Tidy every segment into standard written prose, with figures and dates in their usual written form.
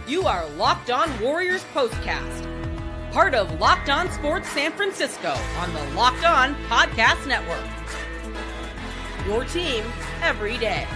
You are Locked On Warriors Postcast, part of Locked On Sports San Francisco on the Locked On Podcast Network. Your team every day.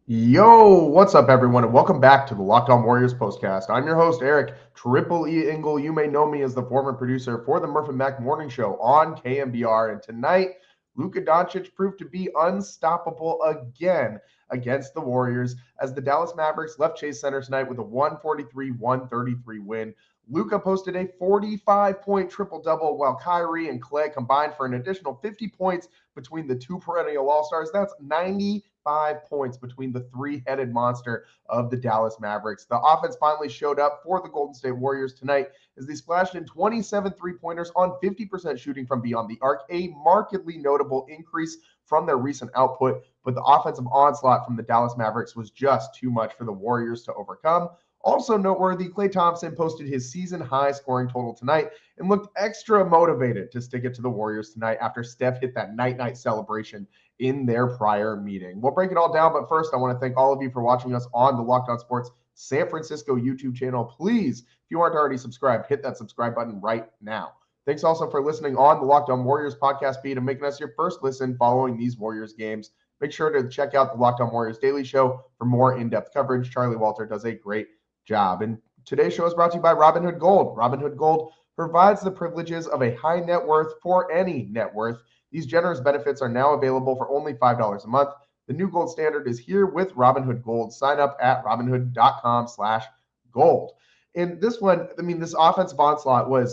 Yo, what's up, everyone, and welcome back to the Locked On Warriors Postcast. I'm your host, Eric Triple E Engel. You may know me as the former producer for the Murph and Mac Morning Show on KMBR. And tonight, Luka Doncic proved to be unstoppable again against the Warriors as the Dallas Mavericks left Chase Center tonight with a 143-133 win. Luka posted a 45-point triple-double while Kyrie and Klay combined for an additional 50 points between the two perennial All-Stars. That's 95 points between the three-headed monster of the Dallas Mavericks. The offense finally showed up for the Golden State Warriors tonight as they splashed in 27 three-pointers on 50% shooting from beyond the arc, a markedly notable increase from their recent output, but the offensive onslaught from the Dallas Mavericks was just too much for the Warriors to overcome. Also noteworthy, Klay Thompson posted his season-high scoring total tonight and looked extra motivated to stick it to the Warriors tonight after Steph hit that night-night celebration in their prior meeting. We'll break it all down, but first I want to thank all of you for watching us on the Locked On Sports San Francisco YouTube channel. Please, if you aren't already subscribed, hit that subscribe button right now. Thanks also for listening on the Locked On Warriors podcast feed and making us your first listen following these Warriors games. Make sure to check out the Locked On Warriors Daily Show for more in-depth coverage. Charlie Walter does a great job. And today's show is brought to you by Robinhood Gold. Robinhood Gold provides the privileges of a high net worth for any net worth. These generous benefits are now available for only $5 a month. The new gold standard is here with Robinhood Gold. Sign up at robinhood.com/gold. And this one, this offensive onslaught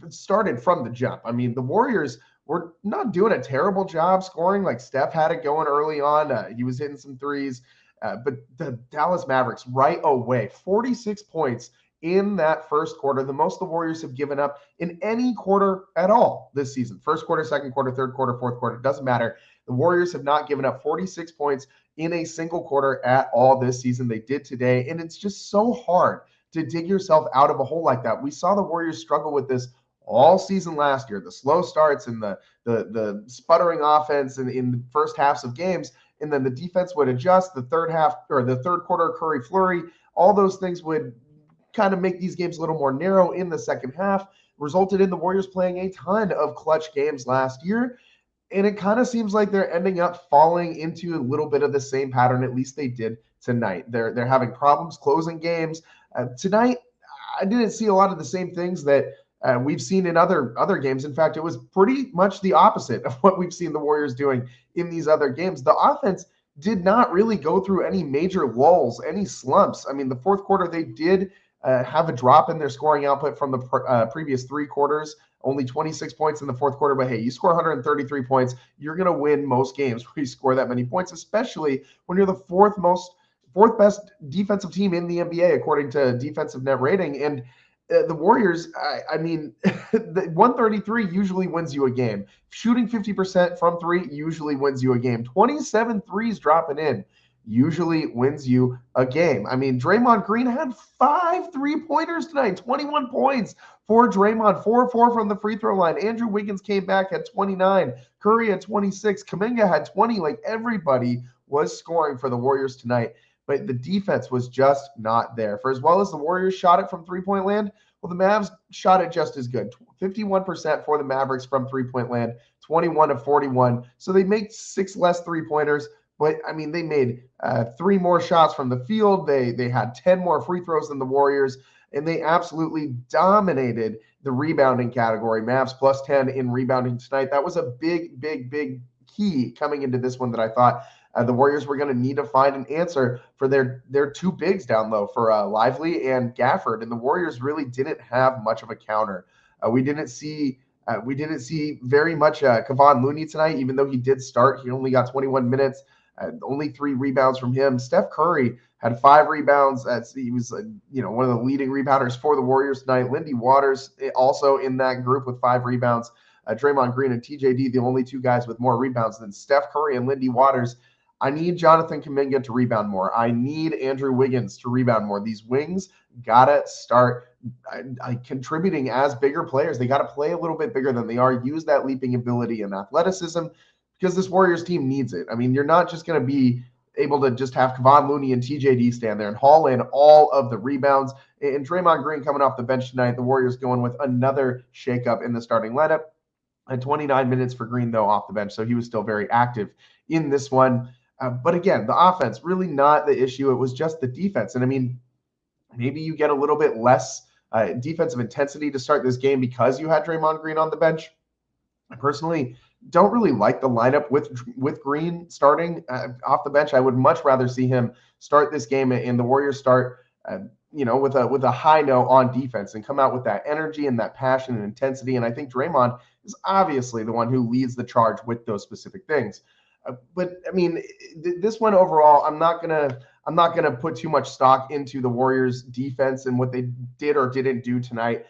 started from the jump. The Warriors were not doing a terrible job scoring. Like Steph had it going early on. He was hitting some threes. But the Dallas Mavericks right away, 46 points in that first quarter, the most the Warriors have given up in any quarter at all this season. First quarter, second quarter, third quarter, fourth quarter, doesn't matter. The Warriors have not given up 46 points in a single quarter at all this season. They did today, and it's just so hard to dig yourself out of a hole like that. We saw the Warriors struggle with this all season last year, the slow starts and the sputtering offense in the first halves of games. And then the defense would adjust the third quarter Curry flurry. All those things would kind of make these games a little more narrow in the second half, resulted in the Warriors playing a ton of clutch games last year. And it kind of seems like they're ending up falling into a little bit of the same pattern. At least they did tonight. They're having problems closing games. Tonight, I didn't see a lot of the same things that we've seen in other games. In fact, it was pretty much the opposite of what we've seen the Warriors doing in these other games. The offense did not really go through any major lulls, any slumps. The fourth quarter, they did have a drop in their scoring output from the previous three quarters, only 26 points in the fourth quarter. But hey, you score 133 points, you're going to win most games where you score that many points, especially when you're the fourth best defensive team in the NBA, according to defensive net rating. And the Warriors, the 133 usually wins you a game. Shooting 50% from three usually wins you a game. 27 threes dropping in usually wins you a game. Draymond Green had 5 3-pointers tonight, 21 points for Draymond, 4-4 from the free throw line. Andrew Wiggins came back at 29. Curry at 26. Kuminga had 20. Like, everybody was scoring for the Warriors tonight. But the defense was just not there. For as well as the Warriors shot it from three-point land, well, the Mavs shot it just as good. 51% for the Mavericks from three-point land, 21 of 41. So they made 6 less three-pointers, but they made 3 more shots from the field. They had 10 more free throws than the Warriors, and they absolutely dominated the rebounding category. Mavs plus 10 in rebounding tonight. That was a big, big, big key coming into this one that I thought the Warriors were going to need to find an answer for their 2 bigs down low, for Lively and Gafford, and the Warriors really didn't have much of a counter. We didn't see very much Kevon Looney tonight, even though he did start. He only got 21 minutes, only 3 rebounds from him. Steph Curry had 5 rebounds. He was one of the leading rebounders for the Warriors tonight. Lindy Waters also in that group with 5 rebounds. Draymond Green and TJD, the only 2 guys with more rebounds than Steph Curry and Lindy Waters. I need Jonathan Kuminga to rebound more. I need Andrew Wiggins to rebound more. These wings got to start contributing as bigger players. They got to play a little bit bigger than they are, use that leaping ability and athleticism, because this Warriors team needs it. You're not just going to be able to just have Kevon Looney and TJD stand there and haul in all of the rebounds. And Draymond Green coming off the bench tonight, the Warriors going with another shakeup in the starting lineup. And 29 minutes for Green, though, off the bench, so he was still very active in this one. But again, the offense, really not the issue. It was just the defense. And I mean, maybe you get a little bit less defensive intensity to start this game because you had Draymond Green on the bench. I personally don't really like the lineup with Green starting off the bench. I would much rather see him start this game and the Warriors start with a high note on defense and come out with that energy and that passion and intensity. And I think Draymond is obviously the one who leads the charge with those specific things. But I mean, this one overall, I'm not gonna put too much stock into the Warriors defense and what they did or didn't do tonight.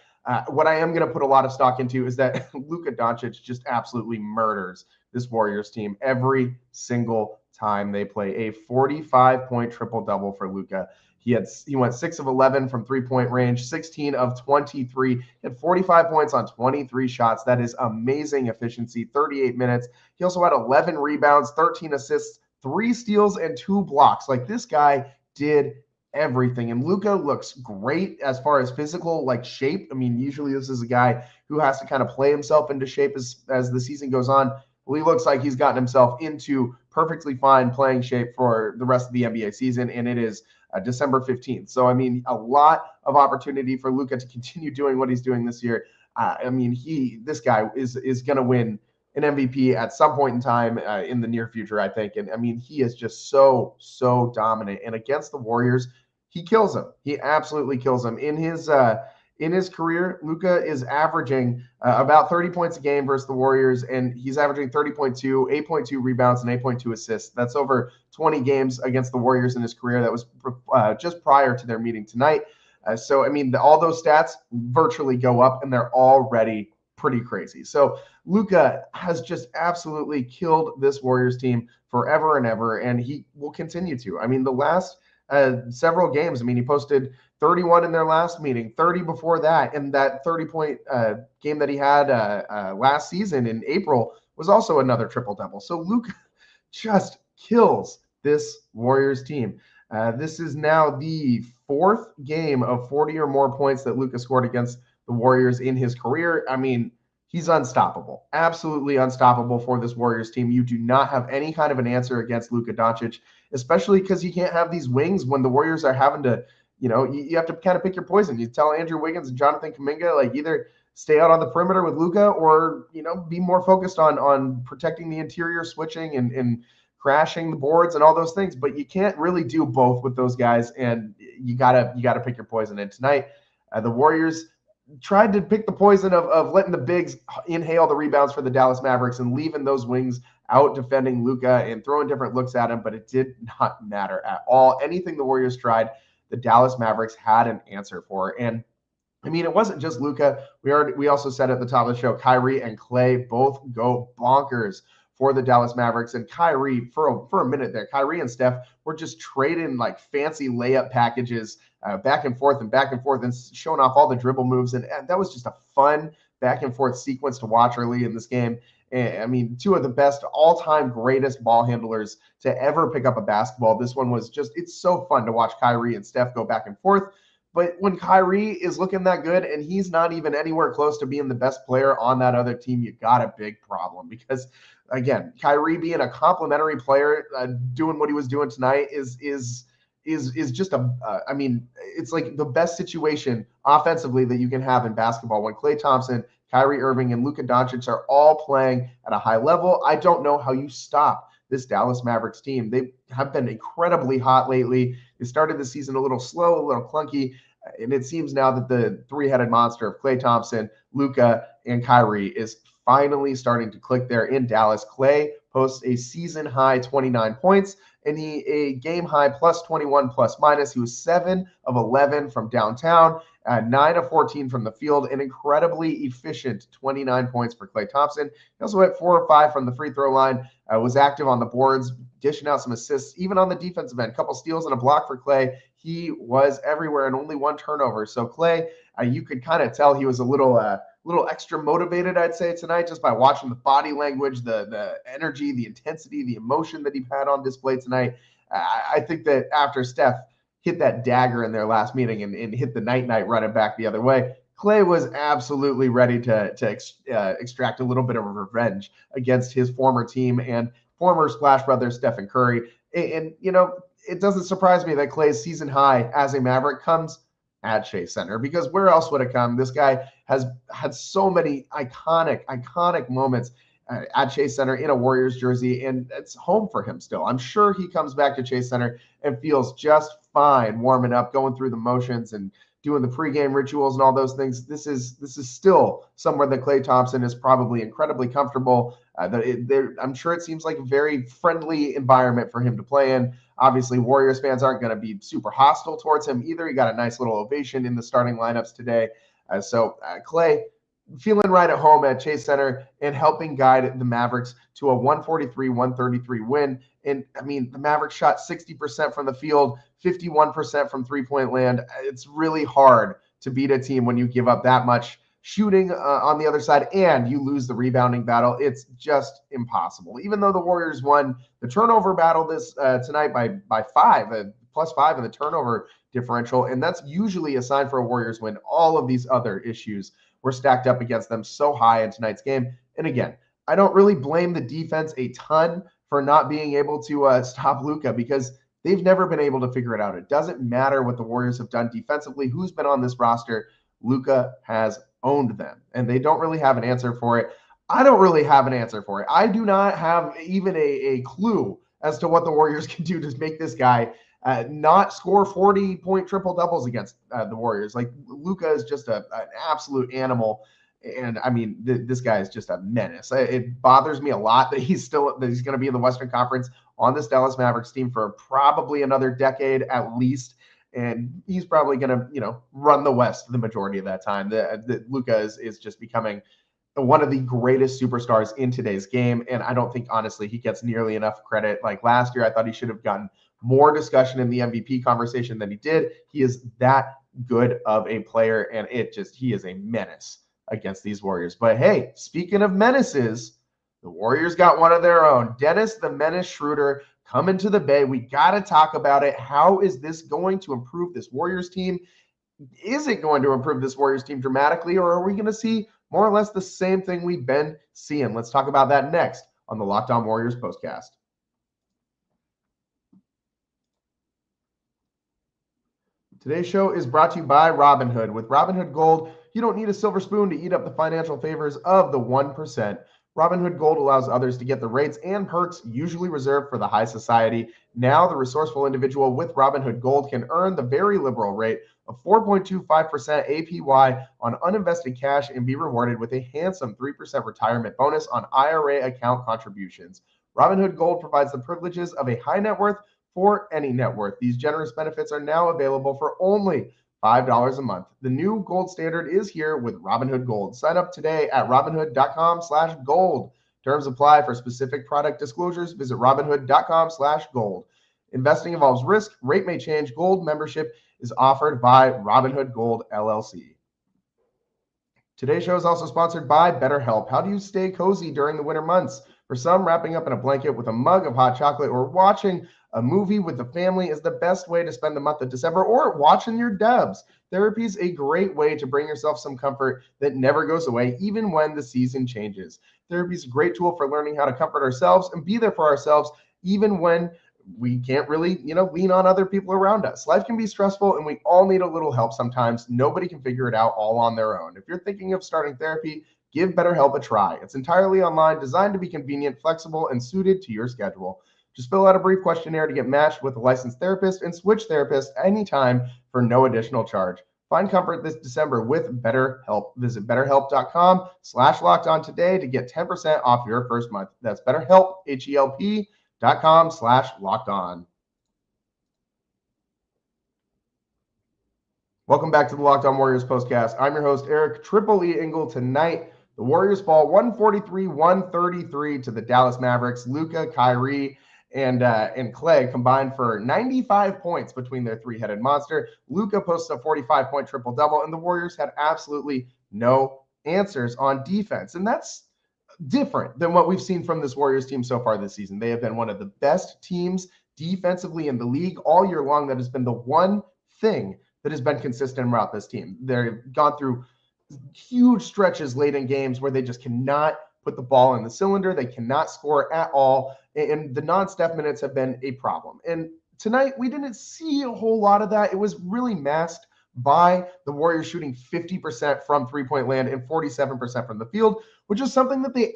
What I am going to put a lot of stock into is that Luka Doncic just absolutely murders this Warriors team every single time they play. A 45-point triple-double for Luka. He went 6 of 11 from three-point range, 16 of 23. He had 45 points on 23 shots. That is amazing efficiency, 38 minutes. He also had 11 rebounds, 13 assists, 3 steals, and 2 blocks. Like, this guy did everything. And Luka looks great as far as physical shape. I mean, usually this is a guy who has to kind of play himself into shape as the season goes on. Well, he looks like he's gotten himself into perfectly fine playing shape for the rest of the NBA season, and it is December 15th. So, I mean, a lot of opportunity for Luka to continue doing what he's doing this year. I mean, this guy is going to win an MVP at some point in time in the near future, I think. And I mean, he is just so dominant. And against the Warriors, he kills them. He absolutely kills them. In his career, Luka is averaging about 30 points a game versus the Warriors, and he's averaging 30.2, 8.2 rebounds, and 8.2 assists. That's over 20 games against the Warriors in his career. That was just prior to their meeting tonight. So, I mean, all those stats virtually go up, and they're already pretty crazy. So Luka has just absolutely killed this Warriors team forever and ever, and he will continue to. I mean, the last several games, I mean, he posted 31 in their last meeting, 30 before that, and that 30-point game that he had last season in April was also another triple-double. So Luka just kills this Warriors team. This is now the 4th game of 40 or more points that Luka scored against the Warriors in his career. I mean, he's unstoppable, absolutely unstoppable for this Warriors team. You do not have any kind of an answer against Luka Doncic, especially because you can't have these wings when the Warriors are having to, you have to kind of pick your poison. You tell Andrew Wiggins and Jonathan Kuminga, either stay out on the perimeter with Luka or, be more focused on protecting the interior, switching and crashing the boards and all those things. But you can't really do both with those guys, and you gotta pick your poison. And tonight, the Warriors tried to pick the poison of letting the bigs inhale the rebounds for the Dallas Mavericks and leaving those wings out defending Luka and throwing different looks at him, but it did not matter at all. Anything the Warriors tried, the Dallas Mavericks had an answer for. And I mean, it wasn't just Luka. We also said at the top of the show, Kyrie and Klay both go bonkers for the Dallas Mavericks. And Kyrie, for a minute there, Kyrie and Steph were just trading fancy layup packages back and forth and showing off all the dribble moves. And that was just a fun back and forth sequence to watch early in this game. I mean, 2 of the best all-time greatest ball handlers to ever pick up a basketball. This one was it's so fun to watch Kyrie and Steph go back and forth. But when Kyrie is looking that good and he's not even anywhere close to being the best player on that other team, you got a big problem. Because, again, Kyrie being a complimentary player, doing what he was doing tonight is just I mean, it's like the best situation offensively that you can have in basketball when Klay Thompson, Kyrie Irving, and Luka Doncic are all playing at a high level. I don't know how you stop this Dallas Mavericks team. They have been incredibly hot lately. They started the season a little slow, a little clunky, and it seems now that the 3-headed monster of Klay Thompson, Luka, and Kyrie is finally starting to click there in Dallas. Klay posts a season-high 29 points, and a game-high plus 21 plus minus. He was 7 of 11 from downtown, 9 of 14 from the field, an incredibly efficient 29 points for Klay Thompson. He also hit 4 or 5 from the free throw line, was active on the boards, dishing out some assists, even on the defensive end. A couple steals and a block for Klay. He was everywhere and only 1 turnover. So Klay, you could kind of tell he was a little extra motivated, I'd say, tonight, just by watching the body language, the energy, the intensity, the emotion that he had on display tonight. I think that after Steph hit that dagger in their last meeting and hit the night running back the other way, Klay was absolutely ready to extract a little bit of revenge against his former team and former Splash Brothers Steph and Curry. And it doesn't surprise me that Klay's season high as a Maverick comes at Chase Center, because where else would it come? This guy has had so many iconic moments at Chase Center in a Warriors jersey, and it's home for him still. I'm sure he comes back to Chase Center and feels just fine warming up, going through the motions and doing the pregame rituals and all those things. This is still somewhere that Klay Thompson is probably incredibly comfortable. I'm sure it seems like a very friendly environment for him to play in. Obviously, Warriors fans aren't going to be super hostile towards him either. He got a nice little ovation in the starting lineups today. So Klay feeling right at home at Chase Center and helping guide the Mavericks to a 143-133 win. And I mean, the Mavericks shot 60% from the field, 51% from three-point land. It's really hard to beat a team when you give up that much shooting on the other side and you lose the rebounding battle. It's just impossible. Even though the Warriors won the turnover battle this tonight by 5, +5 in the turnover differential, and that's usually a sign for a Warriors win. All of these other issues were stacked up against them so high in tonight's game. And again, I don't really blame the defense a ton for not being able to stop Luka, because they've never been able to figure it out. It doesn't matter what the Warriors have done defensively, who's been on this roster. Luka has owned them, and they don't really have an answer for it. I don't really have an answer for it. I do not have even a clue as to what the Warriors can do to make this guy not score 40-point triple doubles against the Warriors. Like, Luka is just an absolute animal. And I mean, this guy is just a menace. It bothers me a lot that he's going to be in the Western Conference on this Dallas Mavericks team for probably another decade at least. And he's probably going to, run the West the majority of that time. Luka is just becoming one of the greatest superstars in today's game. And I don't think, honestly, he gets nearly enough credit. Like last year, I thought he should have gotten more discussion in the MVP conversation than he did. He is that good of a player, and he is a menace against these Warriors. But hey, speaking of menaces, the Warriors got one of their own. Dennis the Menace Schroeder coming to the Bay. We got to talk about it. How is this going to improve this Warriors team? Is it going to improve this Warriors team dramatically, or are we going to see more or less the same thing we've been seeing? Let's talk about that next on the Locked On Warriors postcast. Today's show is brought to you by Robinhood. With Robinhood Gold, you don't need a silver spoon to eat up the financial favors of the 1%. Robinhood Gold allows others to get the rates and perks usually reserved for the high society. Now, the resourceful individual with Robinhood Gold can earn the very liberal rate of 4.25% APY on uninvested cash and be rewarded with a handsome 3% retirement bonus on IRA account contributions. Robinhood Gold provides the privileges of a high net worth for any net worth. These generous benefits are now available for only $5 a month. The new gold standard is here with Robinhood Gold. Sign up today at robinhood.com/gold. Terms apply. For specific product disclosures, visit robinhood.com/gold. Investing involves risk. Rate may change. Gold membership is offered by Robinhood Gold LLC. Today's show is also sponsored by BetterHelp. How do you stay cozy during the winter months? For some, wrapping up in a blanket with a mug of hot chocolate or watching a movie with the family is the best way to spend the month of December, or watching your dubs. Therapy is a great way to bring yourself some comfort that never goes away, even when the season changes. Therapy is a great tool for learning how to comfort ourselves and be there for ourselves, even when we can't really, lean on other people around us. Life can be stressful, and we all need a little help sometimes. Nobody can figure it out all on their own. If you're thinking of starting therapy, give BetterHelp a try. It's entirely online, designed to be convenient, flexible, and suited to your schedule. Just fill out a brief questionnaire to get matched with a licensed therapist and switch therapists anytime for no additional charge. Find comfort this December with BetterHelp. Visit BetterHelp.com/lockedon today to get 10% off your first month. That's BetterHelp, HELP.com/lockedon. Welcome back to the Locked On Warriors postcast. I'm your host, Eric Triple E Engel. Tonight, the Warriors fall 143-133 to the Dallas Mavericks. Luka, Kyrie, and Klay combined for 95 points between their three-headed monster. Luka posted a 45-point triple-double, and the Warriors had absolutely no answers on defense. And that's different than what we've seen from this Warriors team so far this season. They have been one of the best teams defensively in the league all year long. That has been the one thing that has been consistent throughout this team. They've gone through huge stretches late in games where they just cannot put the ball in the cylinder. They cannot score at all. And the non-Steph minutes have been a problem. And tonight, we didn't see a whole lot of that. It was really masked by the Warriors shooting 50% from three-point land and 47% from the field, which is something that they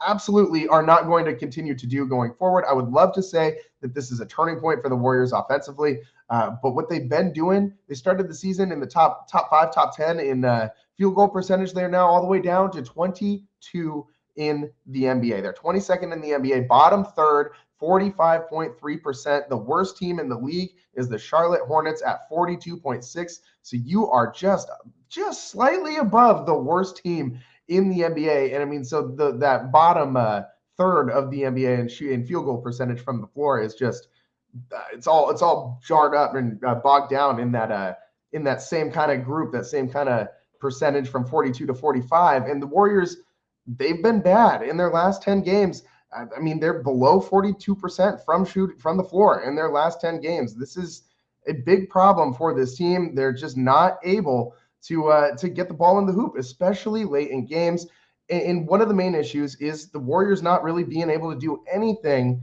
absolutely are not going to continue to do going forward. I would love to say that this is a turning point for the Warriors offensively, but what they've been doing, they started the season in the top 5, top 10 in field goal percentage. They're now all the way down to 22 in the NBA. They're 22nd in the NBA, bottom third, 45.3%. The worst team in the league is the Charlotte Hornets at 42.6. So you are just slightly above the worst team in the NBA. And I mean, so that bottom third of the NBA in field goal percentage from the floor is just it's all jarred up and bogged down in that same kind of group, that same kind of percentage from 42 to 45. And the Warriors, they've been bad in their last 10 games. I mean, they're below 42% from the floor in their last 10 games. This is a big problem for this team. They're just not able to get the ball in the hoop, especially late in games. And one of the main issues is the Warriors not really being able to do anything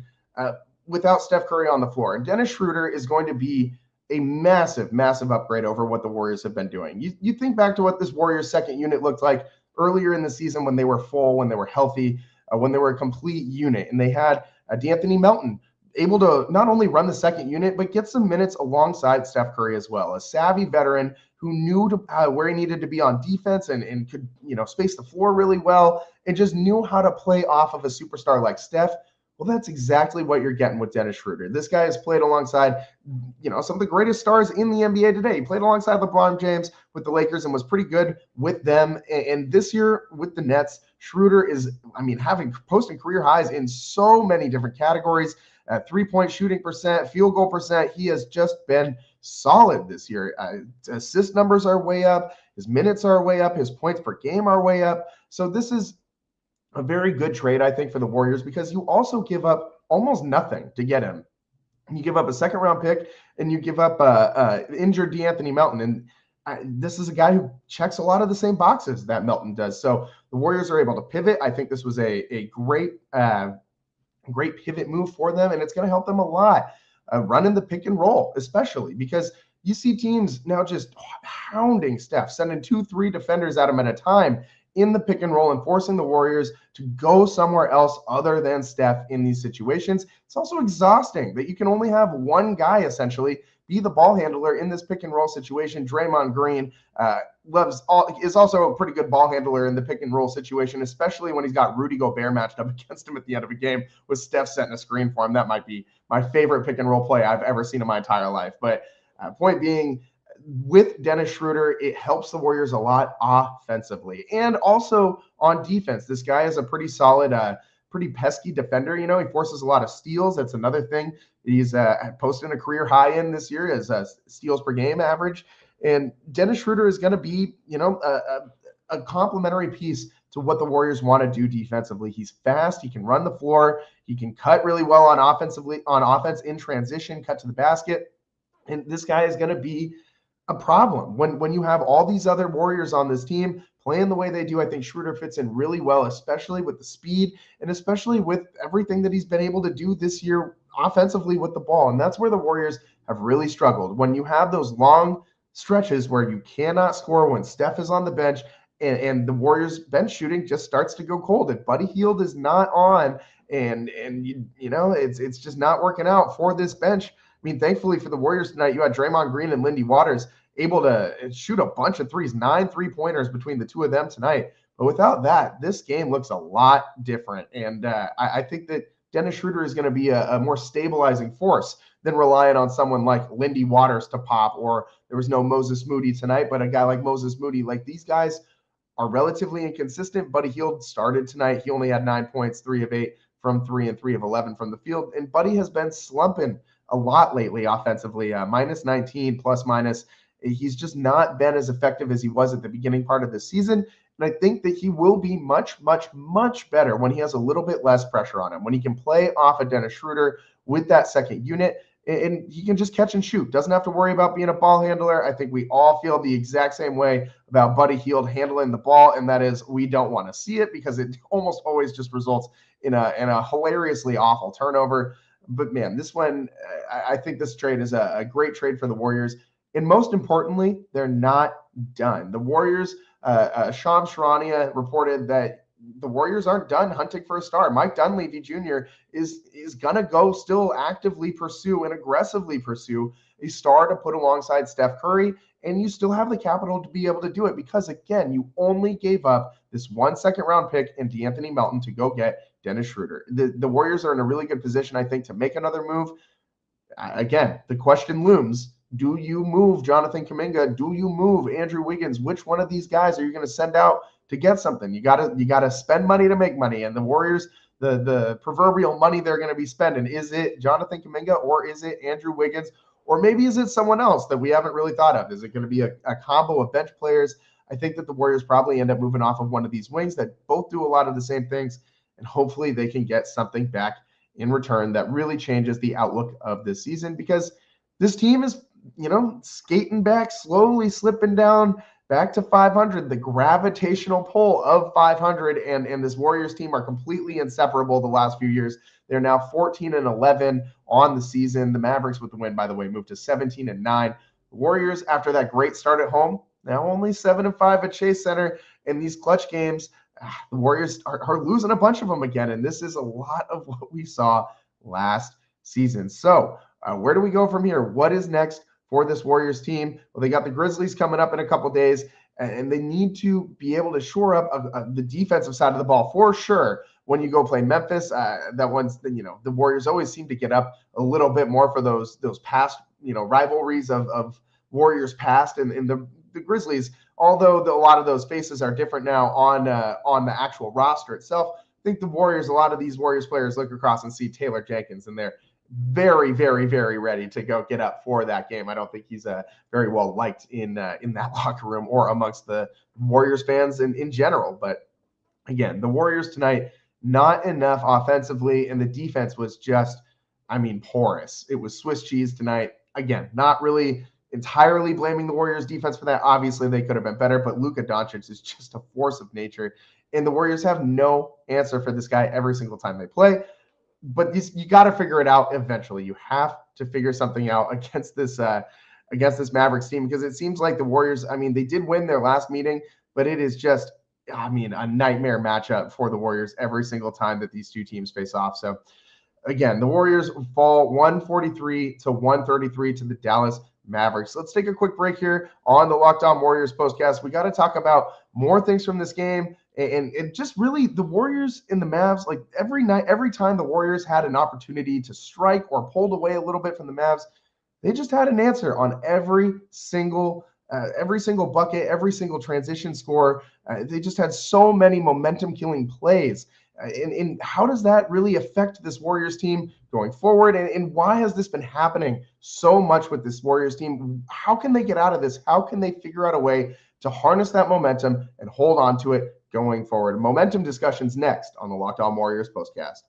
without Steph Curry on the floor. And Dennis Schroeder is going to be a massive, massive upgrade over what the Warriors have been doing. You think back to what this Warriors second unit looked like earlier in the season when they were full, when they were healthy, when they were a complete unit. And they had D'Anthony Melton able to not only run the second unit, but get some minutes alongside Steph Curry as well. A savvy veteran who knew where he needed to be on defense and could, space the floor really well and just knew how to play off of a superstar like Steph. Well, that's exactly what you're getting with Dennis Schroeder. This guy has played alongside, some of the greatest stars in the NBA today. He played alongside LeBron James with the Lakers and was pretty good with them. And this year with the Nets, Schroeder is, posting career highs in so many different categories. Three-point shooting percent, field goal percent. He has just been solid this year. Assist numbers are way up. His minutes are way up. His points per game are way up. So this is a very good trade, I think, for the Warriors because you also give up almost nothing to get him. You give up a second-round pick, and you give up injured D'Anthony Melton. And this is a guy who checks a lot of the same boxes that Melton does. So the Warriors are able to pivot. I think this was a great pivot move for them, and it's going to help them a lot running the pick and roll, especially because you see teams now just hounding Steph, sending 2-3 defenders at him at a time in the pick and roll and forcing the Warriors to go somewhere else other than Steph in these situations. It's also exhausting that you can only have one guy essentially be the ball handler in this pick and roll situation. Draymond Green is also a pretty good ball handler in the pick and roll situation, especially when he's got Rudy Gobert matched up against him at the end of a game with Steph setting a screen for him. That might be my favorite pick and roll play I've ever seen in my entire life. But point being, with Dennis Schroeder, it helps the Warriors a lot offensively and also on defense. This guy is a pretty solid, pretty pesky defender. He forces a lot of steals. That's another thing he's posting a career high in this year as steals per game average. And Dennis Schroeder is going to be, a complementary piece to what the Warriors want to do defensively. He's fast. He can run the floor. He can cut really well on offense in transition, cut to the basket. And this guy is going to be a problem when you have all these other Warriors on this team playing the way they do. I think Schroeder fits in really well, especially with the speed and especially with everything that he's been able to do this year offensively with the ball. And that's where the Warriors have really struggled. When you have those long stretches where you cannot score when Steph is on the bench and the Warriors bench shooting just starts to go cold. If Buddy Hield is not on and it's just not working out for this bench. Thankfully for the Warriors tonight, you had Draymond Green and Lindy Waters able to shoot a bunch of threes, 9 3-pointers between the two of them tonight. But without that, this game looks a lot different. And I think that Dennis Schroeder is going to be a more stabilizing force than relying on someone like Lindy Waters to pop, or there was no Moses Moody tonight, but a guy like Moses Moody. Like, these guys are relatively inconsistent. Buddy Hield started tonight. He only had 9 points, 3 of 8 from 3 and 3 of 11 from the field. And Buddy has been slumping a lot lately offensively, minus 19 plus minus. He's just not been as effective as he was at the beginning part of the season. And I think that he will be much, much, much better when he has a little bit less pressure on him, when he can play off of Dennis Schroeder with that second unit, and he can just catch and shoot. Doesn't have to worry about being a ball handler. I think we all feel the exact same way about Buddy Hield handling the ball, and that is we don't want to see it because it almost always just results in a hilariously awful turnover. But man, this one, I think this trade is a great trade for the Warriors. And most importantly, they're not done. The Warriors, Shams Charania reported that the Warriors aren't done hunting for a star. Mike Dunleavy Jr. is going to go still actively pursue and aggressively pursue a star to put alongside Steph Curry. And you still have the capital to be able to do it because, again, you only gave up this 1 second-round pick in DeAnthony Melton to go get Dennis Schroeder. The Warriors are in a really good position, I think, to make another move. Again, the question looms. Do you move Jonathan Kuminga? Do you move Andrew Wiggins? Which one of these guys are you going to send out to get something? You gotta spend money to make money. And the Warriors, the proverbial money they're going to be spending, is it Jonathan Kuminga or is it Andrew Wiggins? Or maybe is it someone else that we haven't really thought of? Is it going to be a combo of bench players? I think that the Warriors probably end up moving off of one of these wings that both do a lot of the same things. And hopefully they can get something back in return that really changes the outlook of this season, because this team is, skating back, slowly slipping down back to 500, the gravitational pull of 500. And this Warriors team are completely inseparable the last few years. They're now 14-11 on the season. The Mavericks, with the win, by the way, moved to 17-9. The Warriors, after that great start at home, now only 7-5 at Chase Center. In these clutch games, the Warriors are losing a bunch of them again. And this is a lot of what we saw last season. So where do we go from here? What is next for this Warriors team? Well, they got the Grizzlies coming up in a couple days, and they need to be able to shore up the defensive side of the ball for sure. When you go play Memphis, that one's, the Warriors always seem to get up a little bit more for those past, rivalries of Warriors past, and the Grizzlies, although a lot of those faces are different now on the actual roster itself. I think the Warriors, a lot of these Warriors players look across and see Taylor Jenkins, and they're very, very, very ready to go get up for that game. I don't think he's very well liked in that locker room or amongst the Warriors fans in general. But again, the Warriors tonight, not enough offensively, and the defense was just, porous. It was Swiss cheese tonight. Again, not really entirely blaming the Warriors defense for that. Obviously, they could have been better, but Luka Doncic is just a force of nature, and the Warriors have no answer for this guy every single time they play. But you got to figure it out eventually. You have to figure something out against this Mavericks team, because it seems like the Warriors, they did win their last meeting, but it is just, a nightmare matchup for the Warriors every single time that these two teams face off. So again, the Warriors fall 143-133 to the Dallas Mavericks. Let's take a quick break here on the Locked On Warriors postcast. We got to talk about more things from this game. And just really the Warriors and the Mavs, like every time the Warriors had an opportunity to strike or pulled away a little bit from the Mavs, they just had an answer on every single bucket, every single transition score. They just had so many momentum-killing plays. And how does that really affect this Warriors team going forward? And why has this been happening so much with this Warriors team? How can they get out of this? How can they figure out a way to harness that momentum and hold on to it going forward? Momentum discussions next on the Locked On Warriors postcast.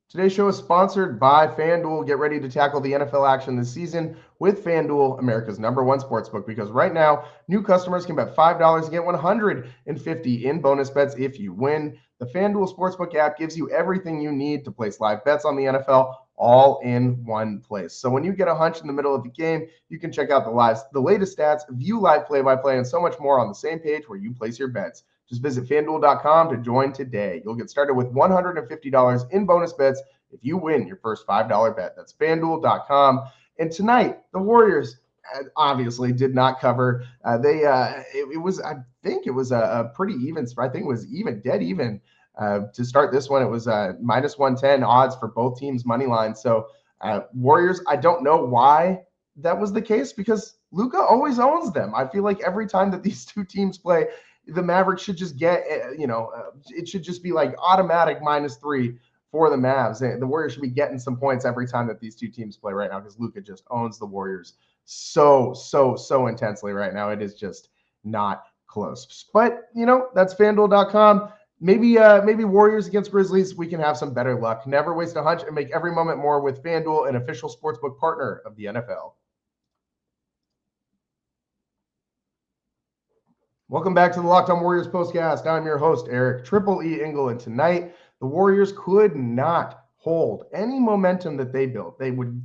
Today's show is sponsored by FanDuel. Get ready to tackle the NFL action this season with FanDuel, America's #1 sportsbook, because right now, new customers can bet $5 and get $150 in bonus bets if you win. The FanDuel Sportsbook app gives you everything you need to place live bets on the NFL all in one place. So when you get a hunch in the middle of the game, you can check out the latest stats, view live play-by-play, and so much more on the same page where you place your bets. Just visit FanDuel.com to join today. You'll get started with $150 in bonus bets if you win your first $5 bet. That's FanDuel.com. And tonight, the Warriors obviously did not cover. It was a pretty even. I think it was dead even. To start this one, it was minus 110 odds for both teams' money line. So Warriors, I don't know why that was the case, because Luka always owns them. I feel like every time that these two teams play, the Mavericks should just get, it should just be like automatic -3 for the Mavs. The Warriors should be getting some points every time that these two teams play right now, because Luka just owns the Warriors so intensely right now. It is just not close. But, that's FanDuel.com. Maybe Warriors against Grizzlies, we can have some better luck. Never waste a hunch and make every moment more with FanDuel, an official sportsbook partner of the NFL. Welcome back to the Locked On Warriors postcast. I'm your host, Eric Triple E Engel, and tonight the Warriors could not hold any momentum that they built. They would,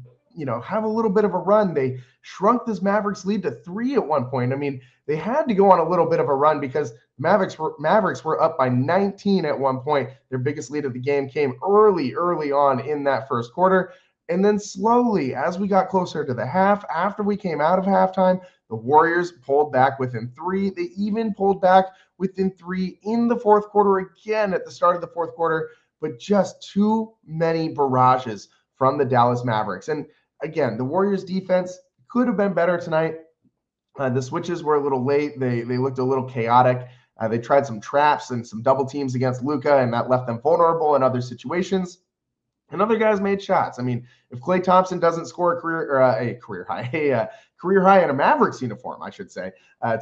have a little bit of a run. They shrunk this Mavericks lead to 3 at one point. I mean, they had to go on a little bit of a run because Mavericks were up by 19 at one point. Their biggest lead of the game came early on in that first quarter. And then slowly, as we got closer to the half, after we came out of halftime, the Warriors pulled back within 3. They even pulled back within 3 in the fourth quarter again at the start of the fourth quarter, but just too many barrages from the Dallas Mavericks. And again, the Warriors defense could have been better tonight. The switches were a little late. They looked a little chaotic. They tried some traps and some double teams against Luka, and that left them vulnerable in other situations. And other guys made shots. I mean, if Klay Thompson doesn't score a career high in a Mavericks uniform, I should say,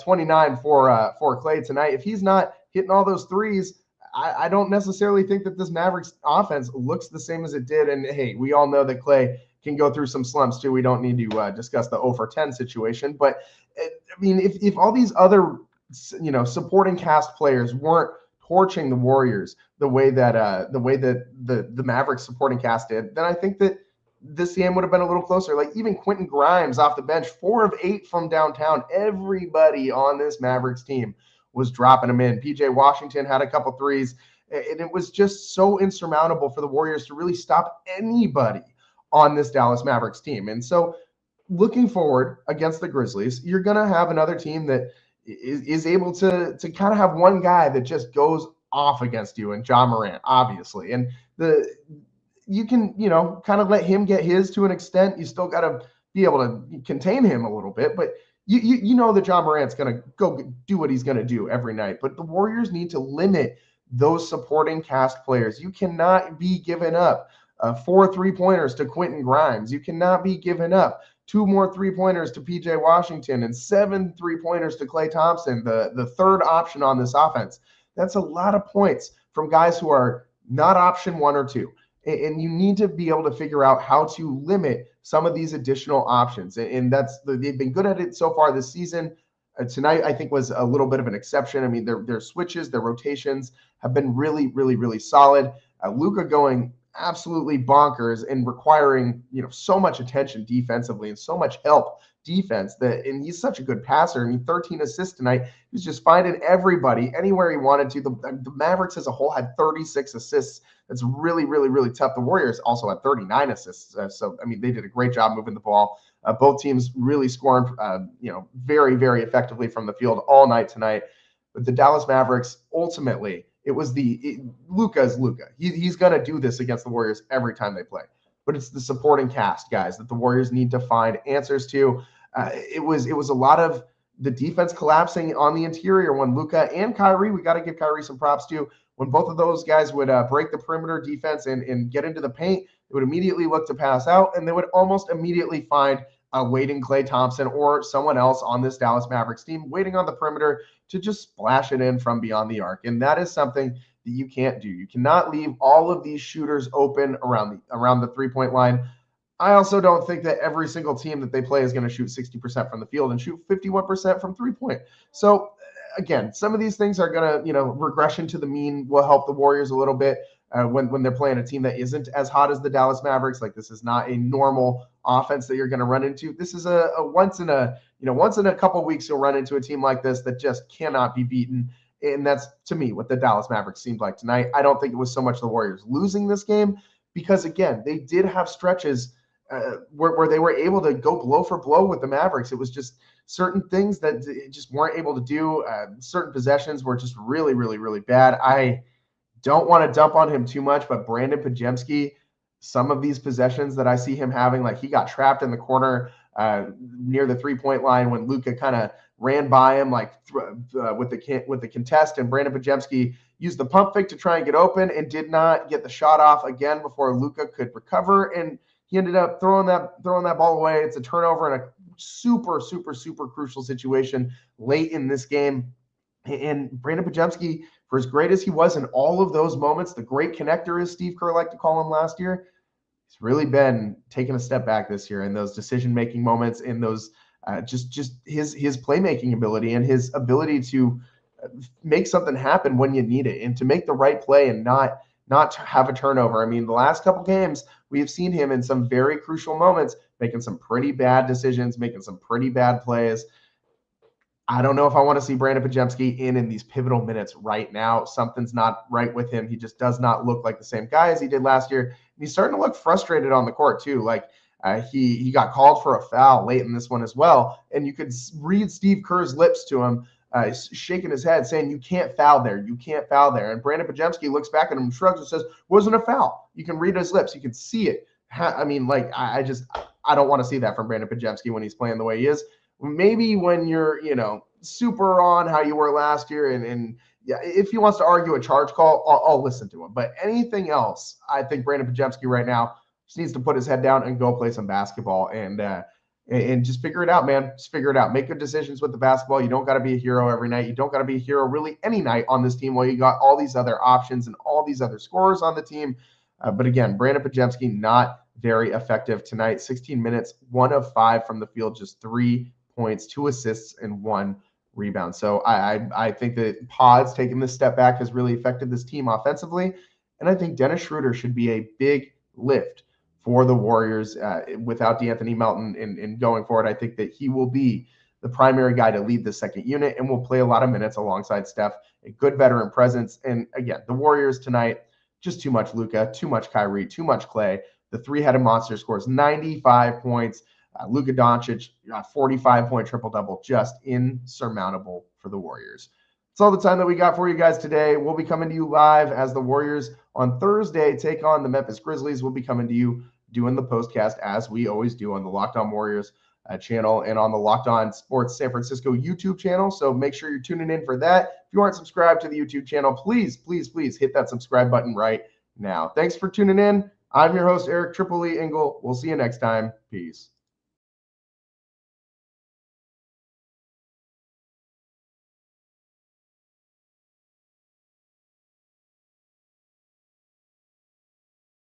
29 for Klay tonight. If he's not hitting all those threes, I don't necessarily think that this Mavericks offense looks the same as it did. And hey, we all know that Klay can go through some slumps too. We don't need to discuss the 0 for 10 situation. But I mean, if all these other supporting cast players weren't torching the Warriors the way that the Mavericks supporting cast did, then I think that this game would have been a little closer. Like even Quentin Grimes off the bench, 4 of 8 from downtown. Everybody on this Mavericks team was dropping them in. PJ Washington had a couple threes, and it was just so insurmountable for the Warriors to really stop anybody on this Dallas Mavericks team. And so looking forward against the Grizzlies, you're going to have another team that is able to kind of have one guy that just goes off against you, and Ja Morant, obviously. And you can, kind of let him get his to an extent. You still got to be able to contain him a little bit, but you know that Ja Morant's going to go do what he's going to do every night. But the Warriors need to limit those supporting cast players. You cannot be giving up 4 3-pointers to Quentin Grimes. You cannot be giving up 2 more 3-pointers to PJ Washington and 7 3-pointers to Klay Thompson, the third option on this offense. That's a lot of points from guys who are not option 1 or 2. And you need to be able to figure out how to limit some of these additional options. And they've been good at it so far this season. Tonight, I think, was a little bit of an exception. I mean, their switches, their rotations have been really solid. Luka going absolutely bonkers and requiring, so much attention defensively and so much help defense and he's such a good passer. I mean, 13 assists tonight. He was just finding everybody anywhere he wanted to. The Mavericks as a whole had 36 assists. That's really tough. The Warriors also had 39 assists. So, I mean, they did a great job moving the ball. Both teams really scoring, very effectively from the field all night tonight. But the Dallas Mavericks, ultimately, it was Luka's Luka. He's going to do this against the Warriors every time they play. But it's the supporting cast, guys, that the Warriors need to find answers to. It was a lot of the defense collapsing on the interior when Luka and Kyrie, we got to give Kyrie some props too. When both of those guys would break the perimeter defense and get into the paint, they would immediately look to pass out, and they would almost immediately find a waiting Klay Thompson or someone else on this Dallas Mavericks team waiting on the perimeter to just splash it in from beyond the arc. And that is something that you can't do. You cannot leave all of these shooters open around the 3-point line. I also don't think that every single team that they play is going to shoot 60% from the field and shoot 51% from 3-point. So again, some of these things are going to, regression to the mean will help the Warriors a little bit when they're playing a team that isn't as hot as the Dallas Mavericks. Like, this is not a normal offense that you're going to run into. This is a once in a couple of weeks you'll run into a team like this that just cannot be beaten. And that's, to me, what the Dallas Mavericks seemed like tonight. I don't think it was so much the Warriors losing this game because, again, they did have stretches where they were able to go blow for blow with the Mavericks. It was just certain things that just weren't able to do. Certain possessions were just really bad. I don't want to dump on him too much, but Brandon Podziemski, some of these possessions that I see him having, like he got trapped in the corner near the 3-point line when Luka kind of ran by him with the contest, and Brandon Podziemski used the pump fake to try and get open and did not get the shot off again before Luka could recover, and he ended up throwing that ball away. It's a turnover and a super, super, super crucial situation late in this game. And Brandon Podziemski, for as great as he was in all of those moments, the great connector, as Steve Kerr liked to call him last year, he's really been taking a step back this year in those decision-making moments, in those just his playmaking ability and his ability to make something happen when you need it and to make the right play and not have a turnover. I mean, the last couple games, we have seen him in some very crucial moments making some pretty bad decisions, making some pretty bad plays. I don't know if I want to see Brandon Podziemski in these pivotal minutes right now. Something's not right with him. He just does not look like the same guy as he did last year. And he's starting to look frustrated on the court too. Like he got called for a foul late in this one as well. And you could read Steve Kerr's lips to him, shaking his head saying, you can't foul there. You can't foul there. And Brandon Podziemski looks back at him and shrugs and says, wasn't a foul. You can read his lips. You can see it. I mean, like, I don't want to see that from Brandon Podziemski when he's playing the way he is. Maybe when you're, super on how you were last year, and yeah, if he wants to argue a charge call, I'll listen to him. But anything else, I think Brandon Podziemski right now just needs to put his head down and go play some basketball and just figure it out, man. Just figure it out. Make good decisions with the basketball. You don't got to be a hero every night. You don't got to be a hero really any night on this team while you got all these other options and all these other scorers on the team. But again, Brandon Podziemski not very effective tonight. 16 minutes, 1 of 5 from the field, just 3 points, 2 assists, and 1 rebound. So I think that Pods taking this step back has really affected this team offensively. And I think Dennis Schroeder should be a big lift for the Warriors without DeAnthony Melton and going forward. I think that he will be the primary guy to lead the second unit and will play a lot of minutes alongside Steph, a good veteran presence. And again, the Warriors tonight, just too much Luka, too much Kyrie, too much Klay. The three-headed monster scores 95 points. Luka Doncic, 45-point triple-double, just insurmountable for the Warriors. That's all the time that we got for you guys today. We'll be coming to you live as the Warriors on Thursday take on the Memphis Grizzlies. We'll be coming to you doing the postcast as we always do on the Locked On Warriors channel and on the Locked On Sports San Francisco YouTube channel. So make sure you're tuning in for that. If you aren't subscribed to the YouTube channel, please, please, please hit that subscribe button right now. Thanks for tuning in. I'm your host, Eric Tripoli Engel. We'll see you next time. Peace.